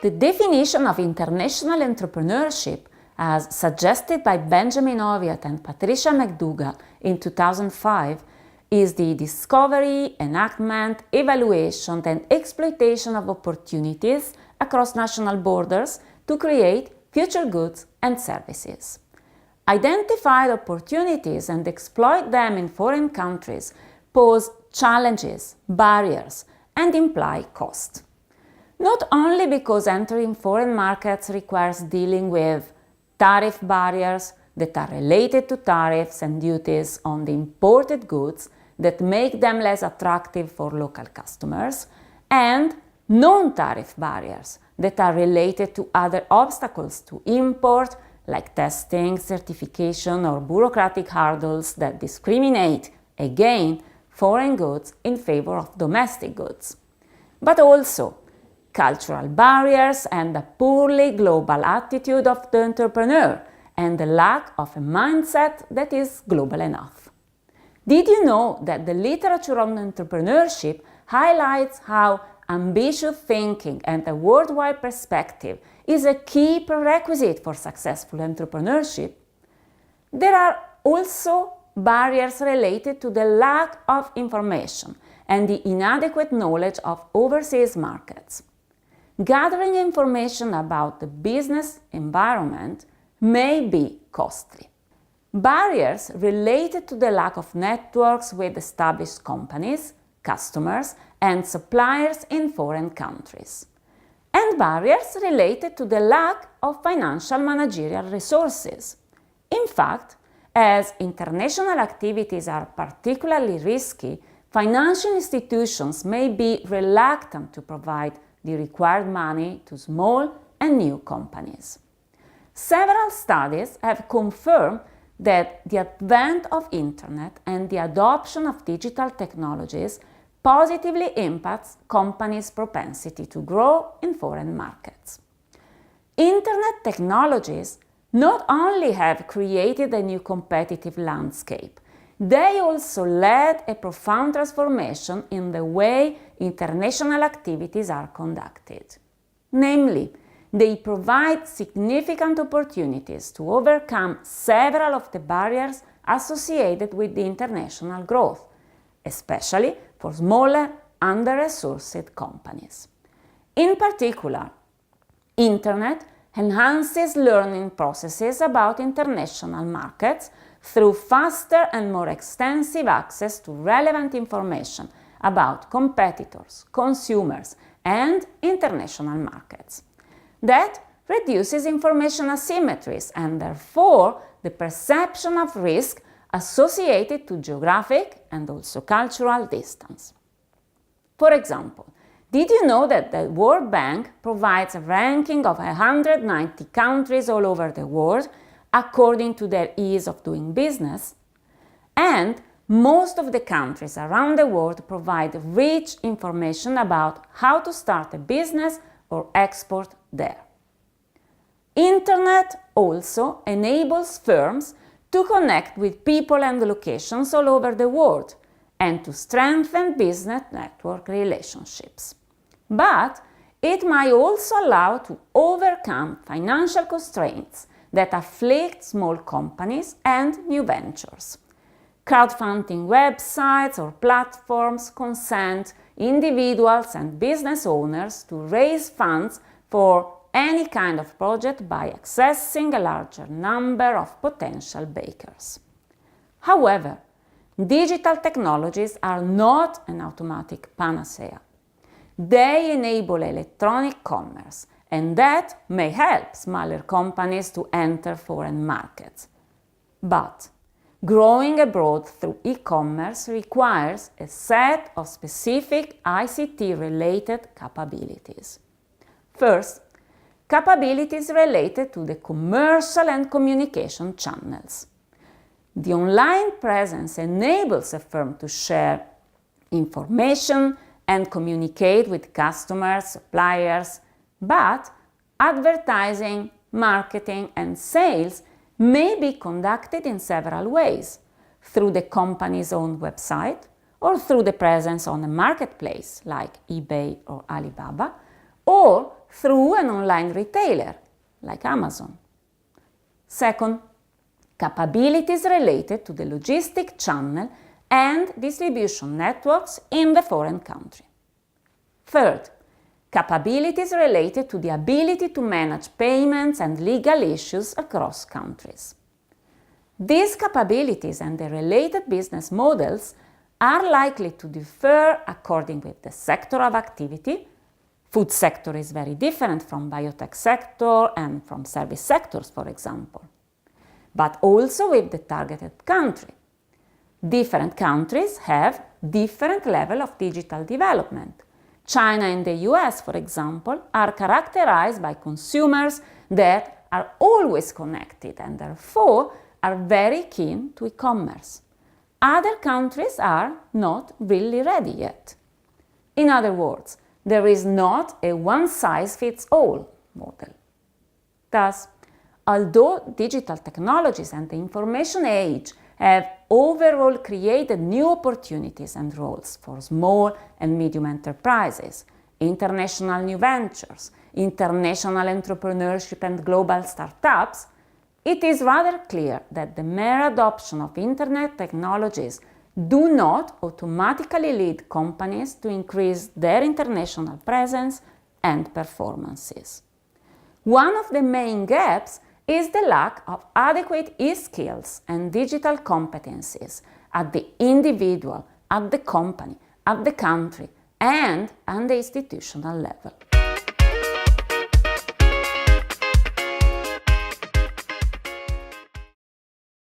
The definition of international entrepreneurship, as suggested by Benjamin Oviatt and Patricia McDougall in 2005, is the discovery, enactment, evaluation, and exploitation of opportunities across national borders to create future goods and services. Identified opportunities and exploit them in foreign countries pose challenges, barriers, and imply cost. Not only because entering foreign markets requires dealing with tariff barriers that are related to tariffs and duties on the imported goods that make them less attractive for local customers, and non-tariff barriers that are related to other obstacles to import, like testing, certification, or bureaucratic hurdles that discriminate, again, foreign goods in favor of domestic goods. But also cultural barriers and a poorly global attitude of the entrepreneur and the lack of a mindset that is global enough. Did you know that the literature on entrepreneurship highlights how ambitious thinking and a worldwide perspective is a key prerequisite for successful entrepreneurship? There are also barriers related to the lack of information and the inadequate knowledge of overseas markets. Gathering information about the business environment may be costly. Barriers related to the lack of networks with established companies, customers, and suppliers in foreign countries. And barriers related to the lack of financial managerial resources. In fact, as international activities are particularly risky, financial institutions may be reluctant to provide the required money to small and new companies. Several studies have confirmed that the advent of internet and the adoption of digital technologies positively impacts companies' propensity to grow in foreign markets. Internet technologies not only have created a new competitive landscape, they also led a profound transformation in the way international activities are conducted. Namely, they provide significant opportunities to overcome several of the barriers associated with the international growth, especially for smaller, under-resourced companies. In particular, Internet enhances learning processes about international markets through faster and more extensive access to relevant information about competitors, consumers, and international markets. That reduces information asymmetries and therefore the perception of risk associated to geographic and also cultural distance. For example, did you know that the World Bank provides a ranking of 190 countries all over the world according to their ease of doing business? And most of the countries around the world provide rich information about how to start a business or export there. Internet also enables firms to connect with people and locations all over the world and to strengthen business network relationships. But it might also allow to overcome financial constraints that afflict small companies and new ventures. Crowdfunding websites or platforms consent individuals and business owners to raise funds for any kind of project by accessing a larger number of potential backers. However, digital technologies are not an automatic panacea. They enable electronic commerce, and that may help smaller companies to enter foreign markets. But growing abroad through e-commerce requires a set of specific ICT-related capabilities. First, capabilities related to the commercial and communication channels. The online presence enables a firm to share information and communicate with customers, suppliers, but advertising, marketing, and sales may be conducted in several ways, through the company's own website or through the presence on a marketplace like eBay or Alibaba, or through an online retailer, like Amazon. Second, capabilities related to the logistic channel and distribution networks in the foreign country. Third, capabilities related to the ability to manage payments and legal issues across countries. These capabilities and the related business models are likely to differ according with the sector of activity. Food sector is very different from biotech sector and from service sectors, for example, but also with the targeted country. Different countries have different level of digital development. China and the US, for example, are characterized by consumers that are always connected and therefore are very keen to e-commerce. Other countries are not really ready yet. In other words, there is not a one-size-fits-all model. Thus, although digital technologies and the information age have overall created new opportunities and roles for small and medium enterprises, international new ventures, international entrepreneurship and global startups, it is rather clear that the mere adoption of internet technologies do not automatically lead companies to increase their international presence and performances. One of the main gaps is the lack of adequate e-skills and digital competencies at the individual, at the company, at the country, and at the institutional level.